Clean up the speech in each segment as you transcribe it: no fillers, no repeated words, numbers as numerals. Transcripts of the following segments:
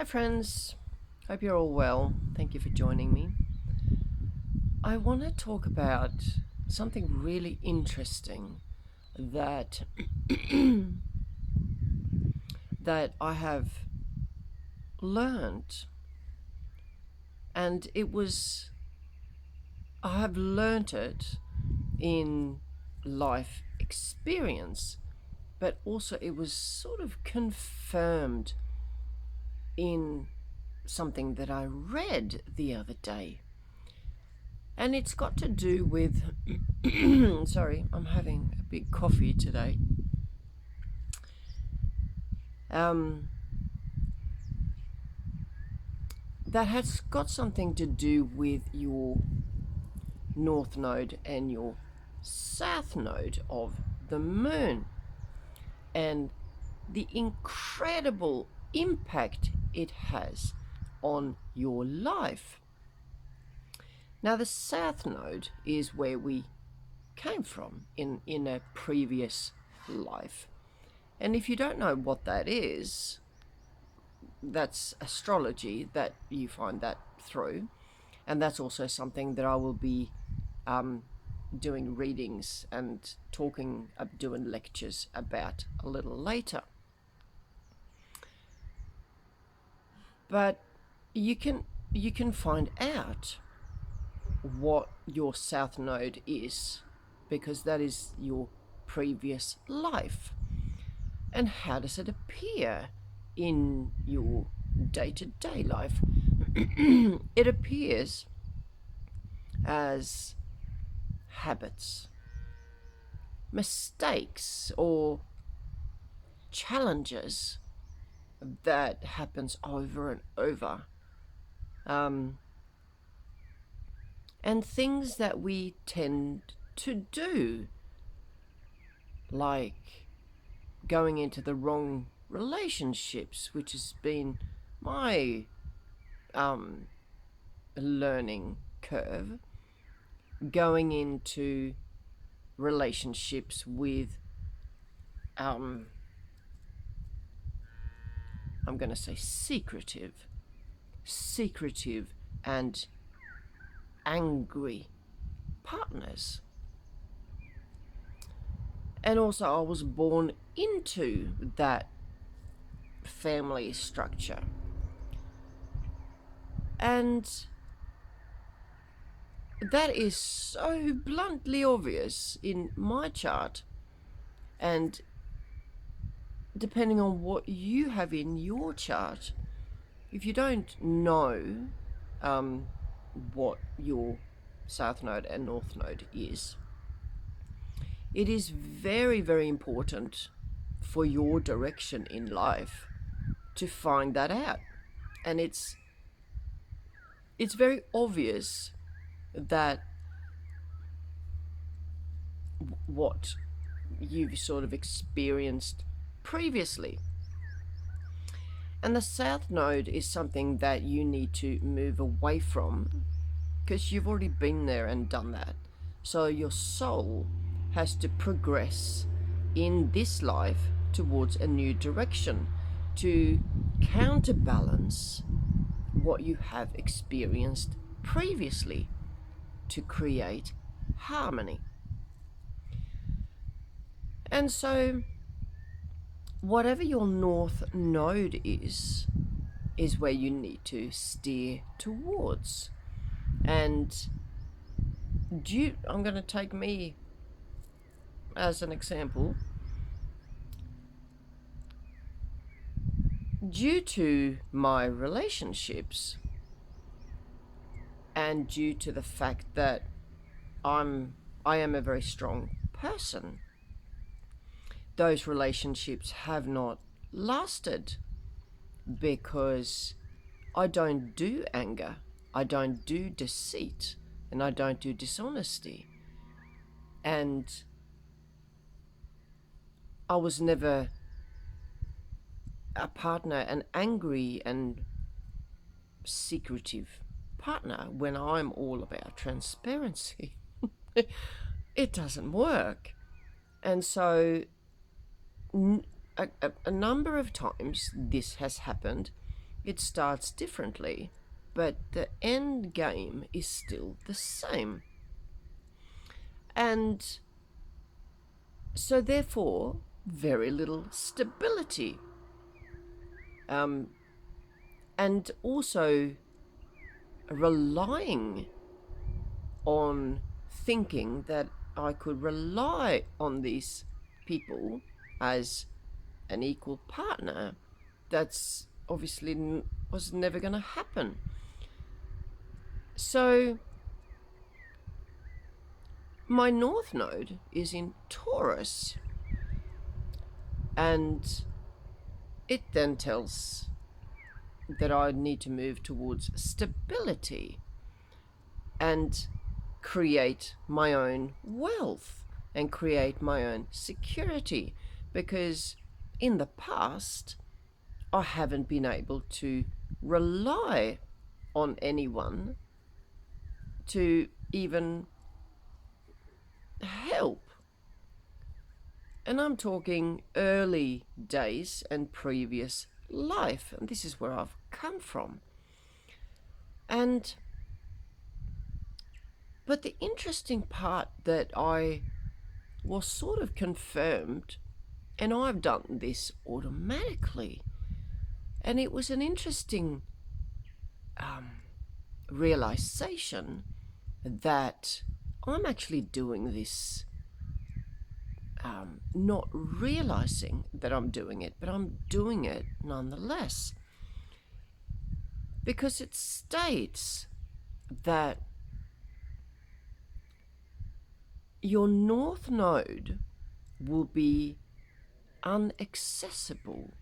Hi, friends. Hope you're all well. Thank you for joining me. I want to talk about something really interesting that that I have learned, and I have learned it in life experience, but also it was sort of confirmed in something that I read the other day. And it's got to do with sorry, I'm having a big coffee today. Um, that has got something to do with your north node and your south node of the moon, and the incredible impact it has on your life. Now, the south node is where we came from in a previous life. And if you don't know what that is, that's astrology that you find that through. And that's also something that I will be um, doing readings and doing lectures about a little later. But you can find out what your south node is, because that is your previous life. And how does it appear in your day-to-day life? It appears as habits, mistakes, or challenges that happens over and over, um, and things that we tend to do, like going into the wrong relationships, which has been my um, learning curve, going into relationships with um, I'm going to say secretive and angry partners. And also, I was born into that family structure. And that is so bluntly obvious in my chart. And depending on what you have in your chart, if you don't know what your south node and north node is, it is very, very important for your direction in life to find that out. And it's very obvious that what you've sort of experienced previously. And the south node is something that you need to move away from, because you've already been there and done that. So your soul has to progress in this life towards a new direction to counterbalance what you have experienced previously, to create harmony. And so whatever your north node is where you need to steer towards. And I'm going to take me as an example. Due to my relationships, and due to the fact that I am a very strong person, those relationships have not lasted, because I don't do anger, I don't do deceit, and I don't do dishonesty. And I was never a partner, an angry and secretive partner, when I'm all about transparency. It doesn't work. And so a number of times this has happened, it starts differently, but the end game is still the same. And so therefore, very little stability. And also relying on thinking that I could rely on these people as an equal partner, that's obviously was never going to happen. So my North Node is in Taurus, and it then tells that I need to move towards stability and create my own wealth and create my own security, because in the past I haven't been able to rely on anyone to even help. And I'm talking early days and previous life, and this is where I've come from. But the interesting part that I was sort of confirmed, and I've done this automatically, and it was an interesting realization that I'm actually doing this, not realizing that I'm doing it, but I'm doing it nonetheless. Because it states that your North Node will be unaccessible,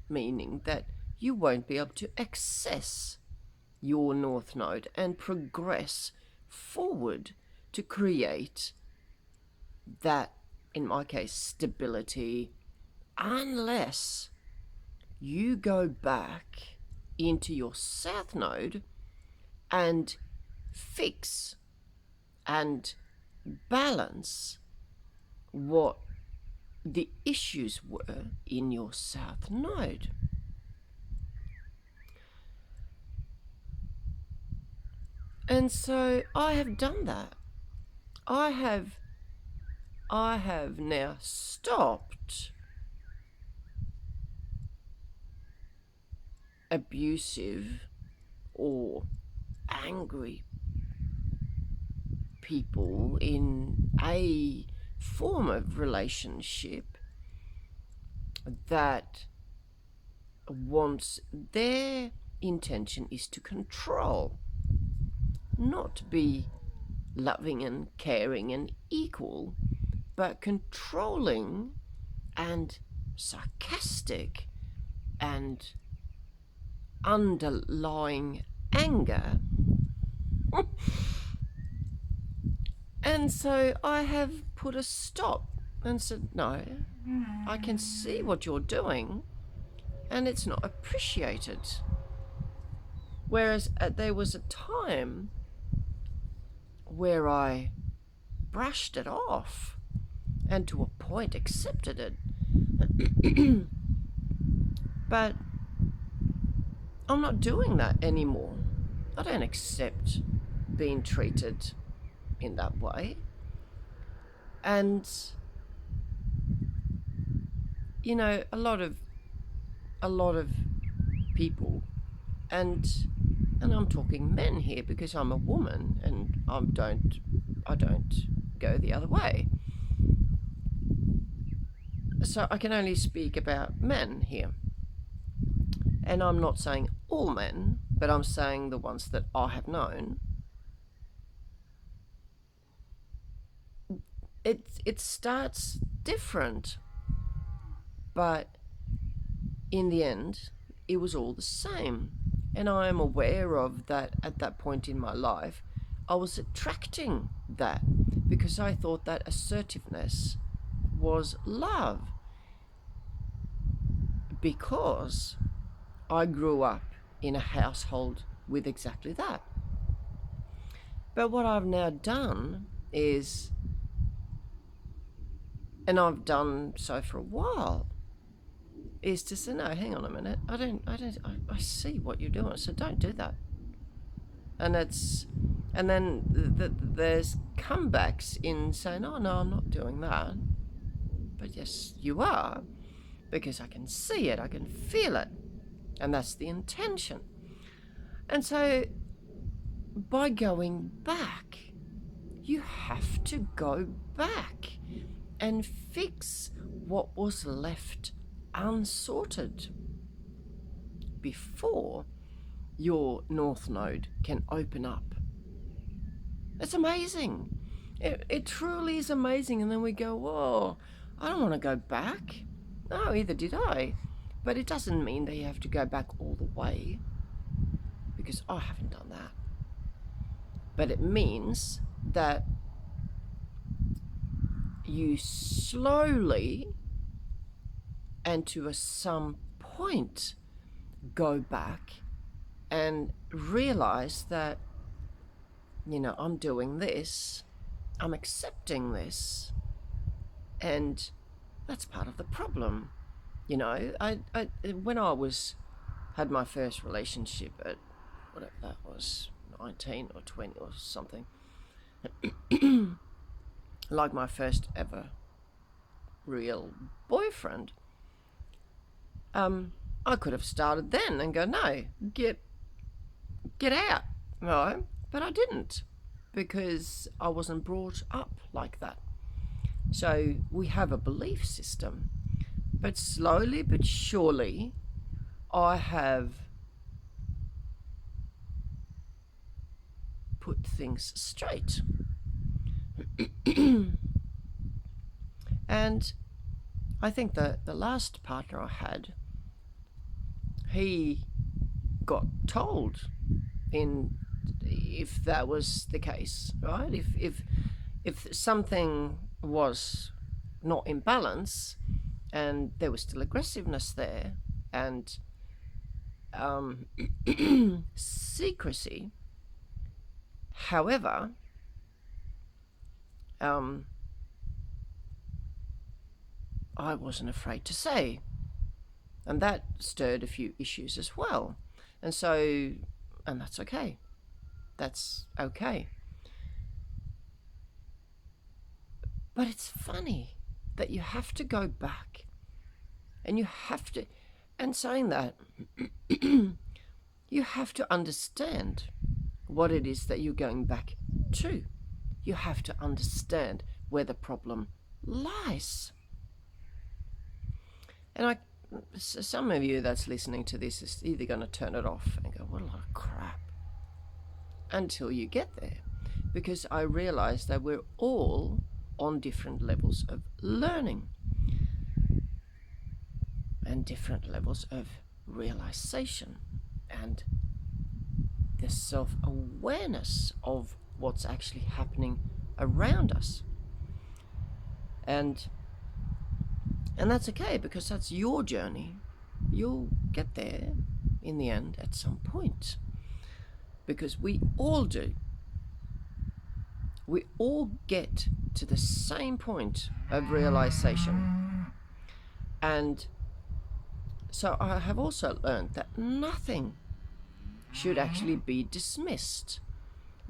meaning that you won't be able to access your North Node and progress forward to create that, in my case, stability, unless you go back into your South Node and fix and balance what the issues were in your South Node. And so I have done that. I have now stopped abusive or angry people in a form of relationship that wants, their intention is to control, not be loving and caring and equal, but controlling and sarcastic and underlying anger. And so I have put a stop and said, no, I can see what you're doing and it's not appreciated. Whereas there was a time where I brushed it off and to a point accepted it. But I'm not doing that anymore. I don't accept being treated in that way. And you know, a lot of people, and I'm talking men here because I'm a woman and I don't go the other way. So I can only speak about men here. And I'm not saying all men, but I'm saying the ones that I have known. It starts different, but in the end, it was all the same. And I am aware of that at that point in my life, I was attracting that because I thought that assertiveness was love. Because I grew up in a household with exactly that. But what I've now done is, and I've done so for a while, is to say, no, hang on a minute. I see what you're doing, so don't do that. And then there's comebacks in saying, oh no, I'm not doing that. But yes, you are, because I can see it, I can feel it. And that's the intention. And so by going back, you have to go back and fix what was left unsorted before your North Node can open up. It's amazing. It truly is amazing. And then we go, whoa, I don't want to go back. No, either did I. But it doesn't mean that you have to go back all the way, because I haven't done that. But it means that you slowly and to some point go back and realize that, I'm doing this, I'm accepting this, and that's part of the problem. I when I had my first relationship at whatever that was, 19 or 20 or something, like my first ever real boyfriend, I could have started then and go, no, get out, right? But I didn't, because I wasn't brought up like that. So we have a belief system, but slowly but surely I have put things straight. And I think that the last partner I had, he got told if that was the case, right? If something was not in balance and there was still aggressiveness there and secrecy, however, I wasn't afraid to say. And that stirred a few issues as well. And that's okay. That's okay. But it's funny that you have to go back and you have to, and saying that, you have to understand what it is that you're going back to. You have to understand where the problem lies. And some of you that's listening to this is either going to turn it off and go, what a lot of crap, until you get there. Because I realize that we're all on different levels of learning and different levels of realization and the self-awareness of what's actually happening around us. And that's okay, because that's your journey. You'll get there in the end at some point, because we all do. We all get to the same point of realization. And so I have also learned that nothing should actually be dismissed.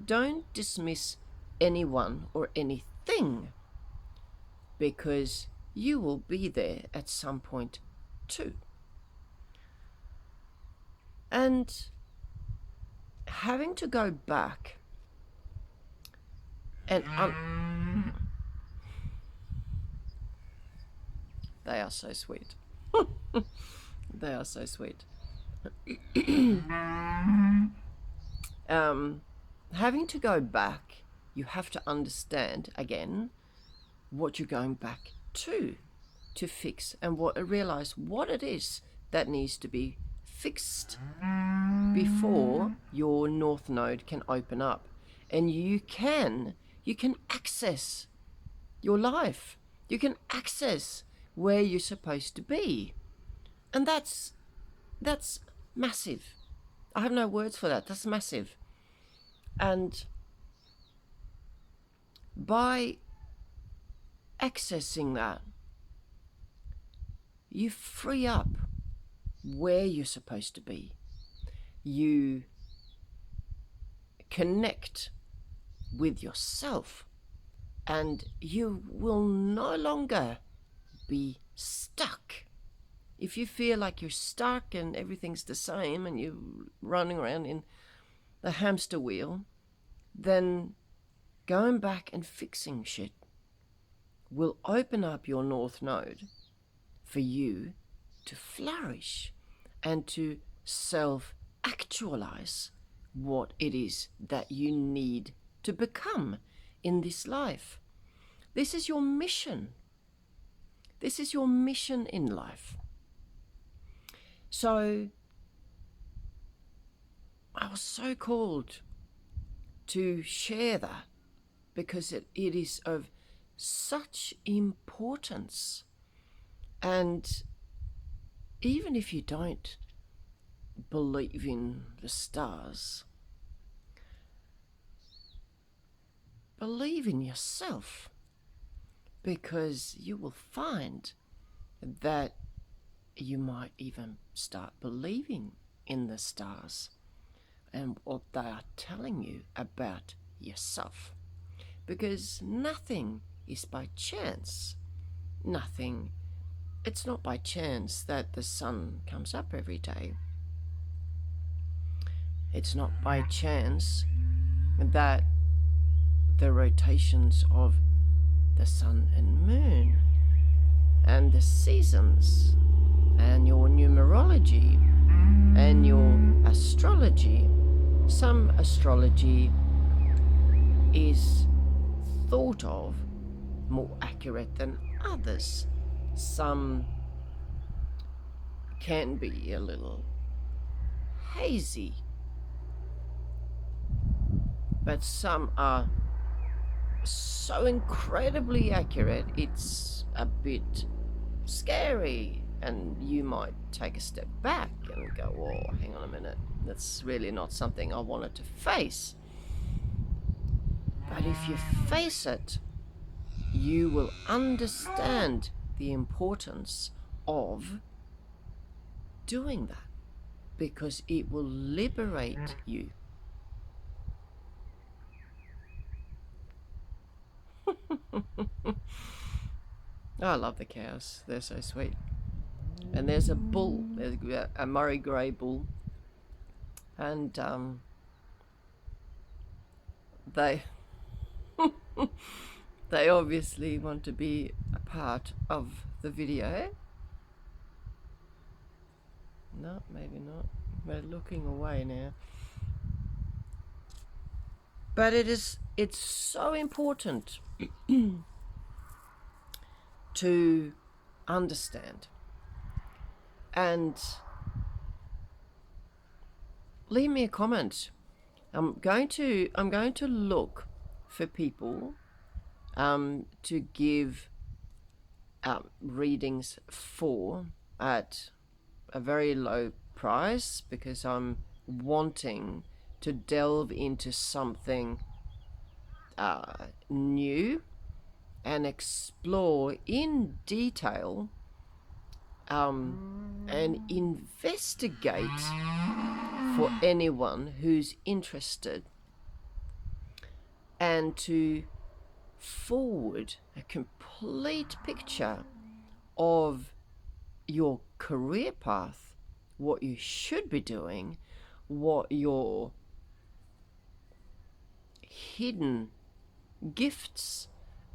Don't dismiss anyone or anything, because you will be there at some point too. And having to go back and they are so sweet. They are so sweet. Having to go back, you have to understand again what you're going back to fix, and realize what it is that needs to be fixed before your North Node can open up, and you can access your life. You can access where you're supposed to be, and that's massive. I have no words for that. That's massive. And by accessing that, you free up where you're supposed to be. You connect with yourself, and you will no longer be stuck. If you feel like you're stuck and everything's the same and you're running around in the hamster wheel, then going back and fixing shit will open up your North Node for you to flourish and to self-actualize what it is that you need to become in this life. This is your mission. This is your mission in life. So I was so called to share that because it is of such importance. And even if you don't believe in the stars, believe in yourself, because you will find that you might even start believing in the stars and what they are telling you about yourself. Because nothing is by chance. Nothing. It's not by chance that the sun comes up every day. It's not by chance that the rotations of the sun and moon and the seasons and your numerology and your astrology. Some astrology is thought of more accurate than others. Some can be a little hazy, but some are so incredibly accurate it's a bit scary, and you might take a step back and go, oh, hang on a minute, that's really not something I wanted to face. But if you face it, you will understand the importance of doing that, because it will liberate you. I love the cows. They're so sweet. And there's a bull. There's a Murray Grey bull. And they they obviously want to be a part of the video. No, maybe not. We're looking away now. But it's so important to understand. And leave me a comment. I'm going to look for people to give readings for at a very low price, because I'm wanting to delve into something new and explore in detail and investigate for anyone who's interested, and to forward a complete picture of your career path, what you should be doing, what your hidden gifts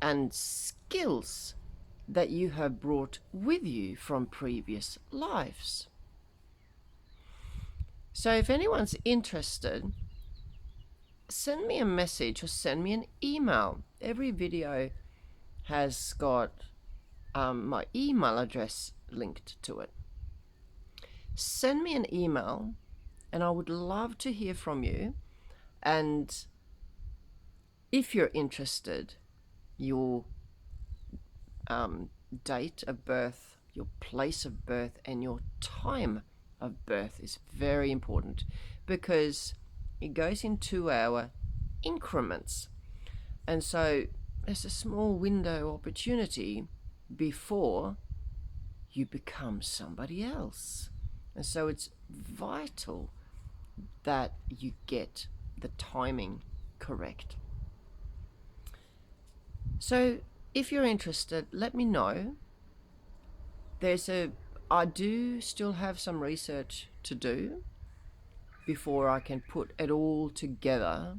and skills that you have brought with you from previous lives. So if anyone's interested, send me a message or send me an email. Every video has got my email address linked to it. Send me an email and I would love to hear from you. And if you're interested, your date of birth, your place of birth, and your time of birth is very important, because it goes in 2-hour increments. And so there's a small window opportunity before you become somebody else. And so it's vital that you get the timing correct. So if you're interested, let me know. I do still have some research to do before I can put it all together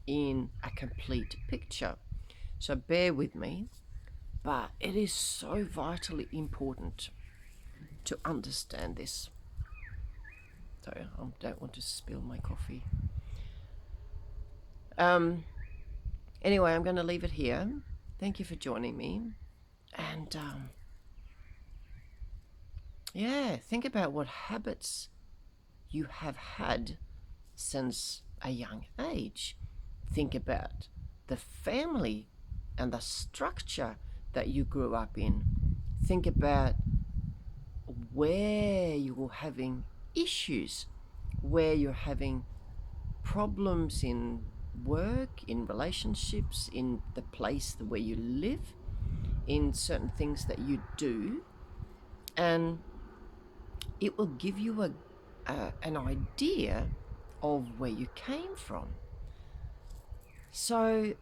in a complete picture. So bear with me, but it is so vitally important to understand this. Sorry, I don't want to spill my coffee. Anyway, I'm going to leave it here. Thank you for joining me. And think about what habits you have had since a young age. Think about the family and the structure that you grew up in. Think about where you're having issues, where you're having problems in work, in relationships, in the place where you live, in certain things that you do, and it will give you an idea of where you came from. So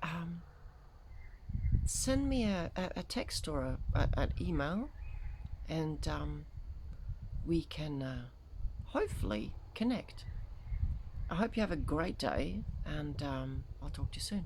send me a text or an email, and we can hopefully connect. I hope you have a great day, and I'll talk to you soon.